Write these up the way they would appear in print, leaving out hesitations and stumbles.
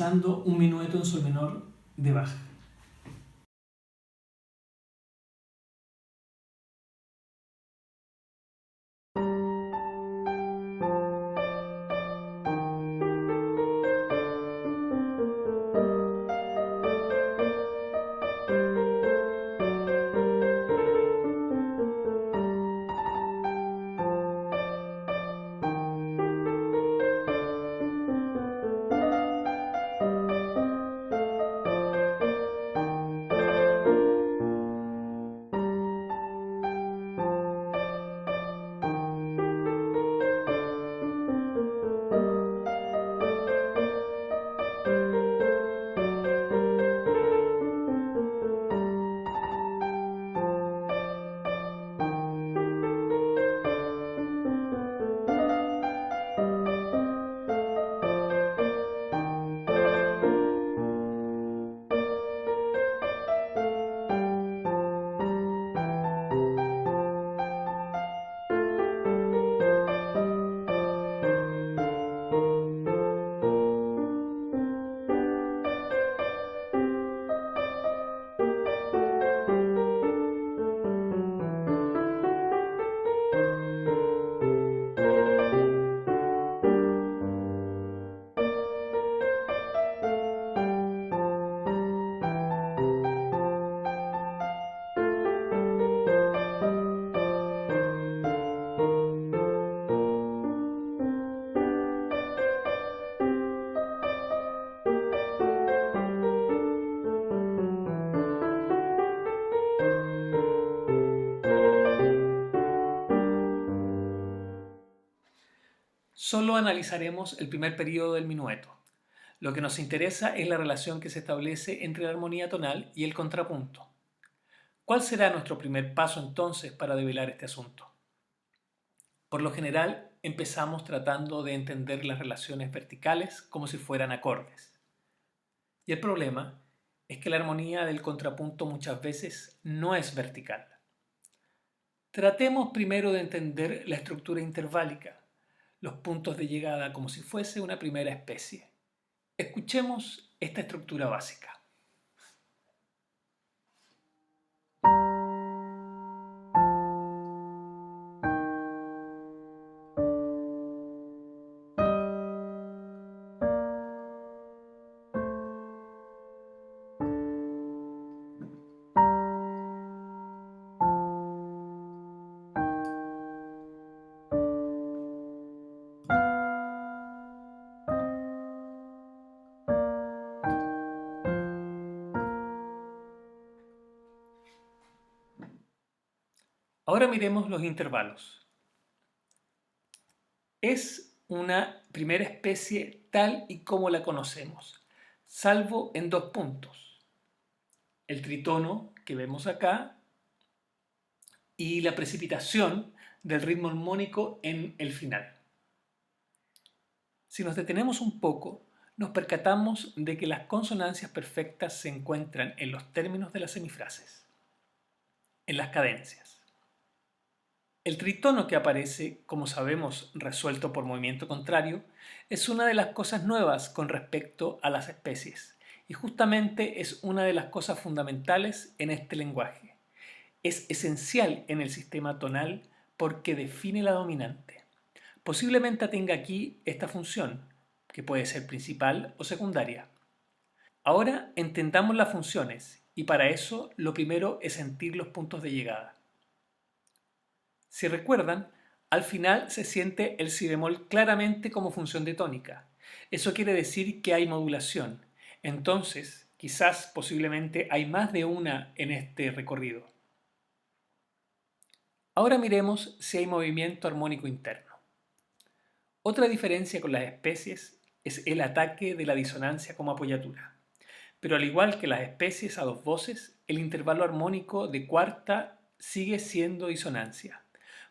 analizando un minueto en sol menor de Bach. Solo analizaremos el primer periodo del minueto. Lo que nos interesa es la relación que se establece entre la armonía tonal y el contrapunto. ¿Cuál será nuestro primer paso entonces para develar este asunto? Por lo general, empezamos tratando de entender las relaciones verticales como si fueran acordes. Y el problema es que la armonía del contrapunto muchas veces no es vertical. Tratemos primero de entender la estructura interválica, los puntos de llegada como si fuese una primera especie. Escuchemos esta estructura básica. Ahora miremos los intervalos. Es una primera especie tal y como la conocemos, salvo en dos puntos. El tritono que vemos acá y la precipitación del ritmo armónico en el final. Si nos detenemos un poco, nos percatamos de que las consonancias perfectas se encuentran en los términos de las semifrases, en las cadencias. El tritono que aparece, como sabemos, resuelto por movimiento contrario, es una de las cosas nuevas con respecto a las especies, y justamente es una de las cosas fundamentales en este lenguaje. Es esencial en el sistema tonal porque define la dominante. Posiblemente tenga aquí esta función, que puede ser principal o secundaria. Ahora entendamos las funciones, y para eso lo primero es sentir los puntos de llegada. Si recuerdan, al final se siente el si bemol claramente como función de tónica. Eso quiere decir que hay modulación. Entonces, quizás posiblemente hay más de una en este recorrido. Ahora miremos si hay movimiento armónico interno. Otra diferencia con las especies es el ataque de la disonancia como apoyatura. Pero al igual que las especies a dos voces, el intervalo armónico de cuarta sigue siendo disonancia.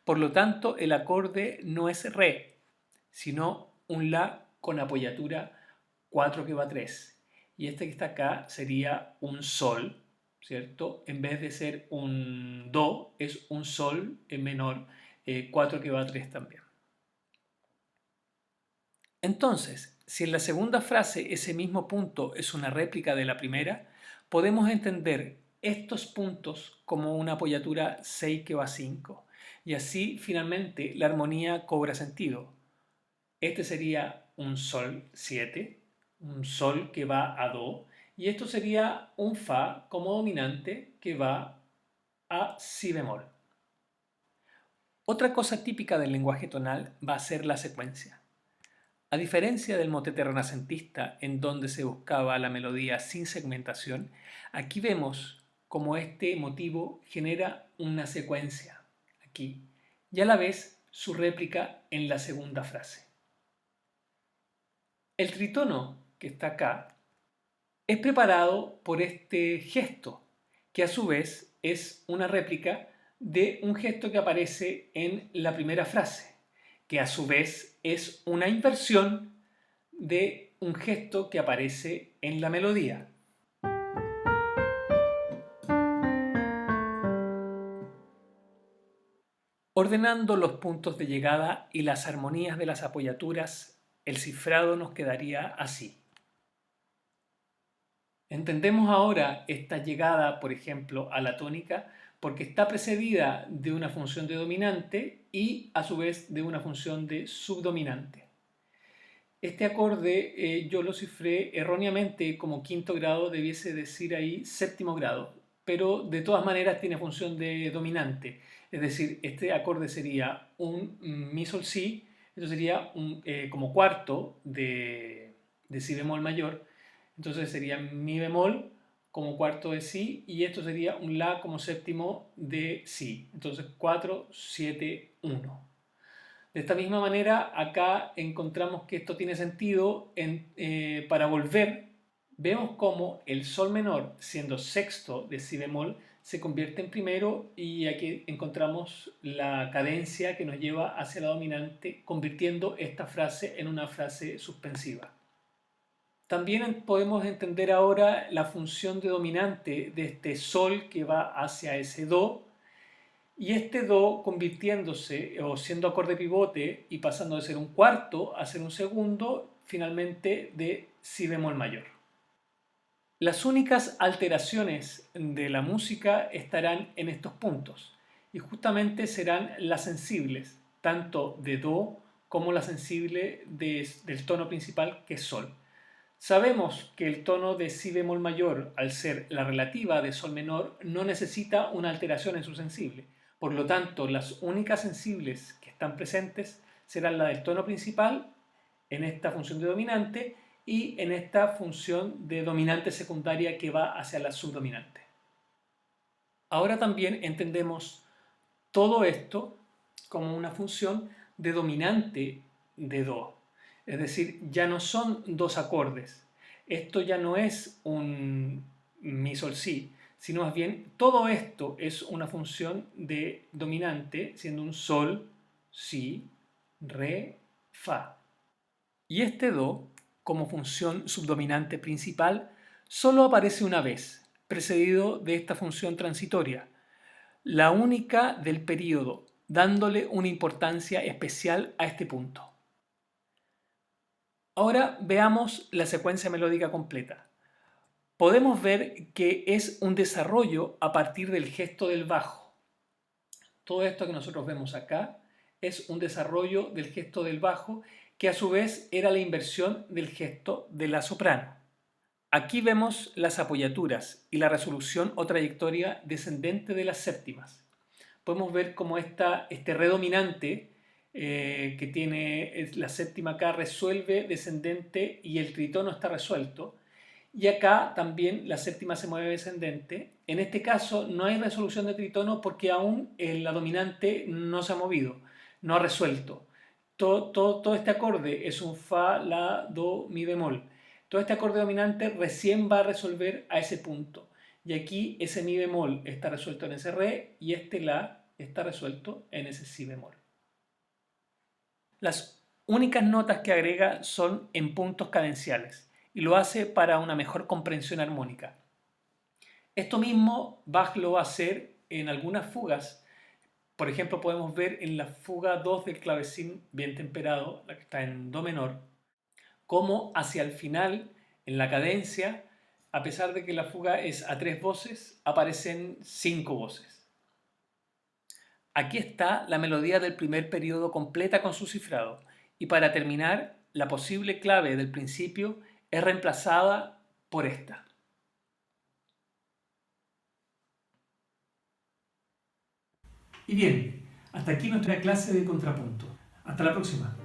Por lo tanto, el acorde no es re, sino un la con apoyatura 4 que va a 3. Y este que está acá sería un sol, ¿cierto? En vez de ser un do, es un sol en menor, 4 que va a 3 también. Entonces, si en la segunda frase ese mismo punto es una réplica de la primera, podemos entender estos puntos como una apoyatura 6 que va a 5. Y así finalmente la armonía cobra sentido. Este sería un sol 7, un sol que va a do, y esto sería un fa como dominante que va a si bemol. Otra cosa típica del lenguaje tonal va a ser la secuencia. A diferencia del motete renacentista, en donde se buscaba la melodía sin segmentación, aquí vemos cómo este motivo genera una secuencia, aquí, y a la vez su réplica en la segunda frase. El tritono que está acá es preparado por este gesto, que a su vez es una réplica de un gesto que aparece en la primera frase, que a su vez es una inversión de un gesto que aparece en la melodía. Ordenando los puntos de llegada y las armonías de las apoyaturas, el cifrado nos quedaría así. Entendemos ahora esta llegada, por ejemplo, a la tónica porque está precedida de una función de dominante y a su vez de una función de subdominante. Este acorde yo lo cifré erróneamente como quinto grado, debiese decir ahí séptimo grado, pero de todas maneras tiene función de dominante. Es decir, este acorde sería un mi sol si, esto sería como cuarto de si bemol mayor, entonces sería mi bemol como cuarto de si y esto sería un la como séptimo de si, entonces 4, 7, 1. De esta misma manera, acá encontramos que esto tiene sentido para volver. Vemos cómo el sol menor, siendo sexto de si bemol, se convierte en primero y aquí encontramos la cadencia que nos lleva hacia la dominante, convirtiendo esta frase en una frase suspensiva. También podemos entender ahora la función de dominante de este sol que va hacia ese do, y este do convirtiéndose o siendo acorde pivote y pasando de ser un cuarto a ser un segundo, finalmente de si bemol mayor. Las únicas alteraciones de la música estarán en estos puntos y justamente serán las sensibles, tanto de do como la sensible del tono principal que es sol. Sabemos que el tono de si bemol mayor, al ser la relativa de sol menor, no necesita una alteración en su sensible. Por lo tanto, las únicas sensibles que están presentes serán la del tono principal en esta función de dominante y en esta función de dominante secundaria que va hacia la subdominante. Ahora también entendemos todo esto como una función de dominante de do. Es decir, ya no son dos acordes. Esto ya no es un mi sol si, sino más bien todo esto es una función de dominante, siendo un sol, si, re, fa. Y este do, como función subdominante principal, solo aparece una vez, precedido de esta función transitoria, la única del período, dándole una importancia especial a este punto. Ahora veamos la secuencia melódica completa. Podemos ver que es un desarrollo a partir del gesto del bajo. Todo esto que nosotros vemos acá es un desarrollo del gesto del bajo que a su vez era la inversión del gesto de la soprano. Aquí vemos las apoyaturas y la resolución o trayectoria descendente de las séptimas. Podemos ver cómo este re dominante que tiene la séptima acá resuelve descendente y el tritono está resuelto. Y acá también la séptima se mueve descendente. En este caso no hay resolución de tritono porque aún la dominante no se ha movido, no ha resuelto. Todo este acorde es un fa, la, do, mi bemol. Todo este acorde dominante recién va a resolver a ese punto. Y aquí ese mi bemol está resuelto en ese re y este la está resuelto en ese si bemol. Las únicas notas que agrega son en puntos cadenciales y lo hace para una mejor comprensión armónica. Esto mismo Bach lo va a hacer en algunas fugas. Por ejemplo, podemos ver en la fuga 2 del clavecín bien temperado, la que está en do menor, cómo hacia el final, en la cadencia, a pesar de que la fuga es a 3 voces, aparecen 5 voces. Aquí está la melodía del primer periodo completa con su cifrado, y para terminar, la posible clave del principio es reemplazada por esta. Y bien, hasta aquí nuestra clase de contrapunto. Hasta la próxima.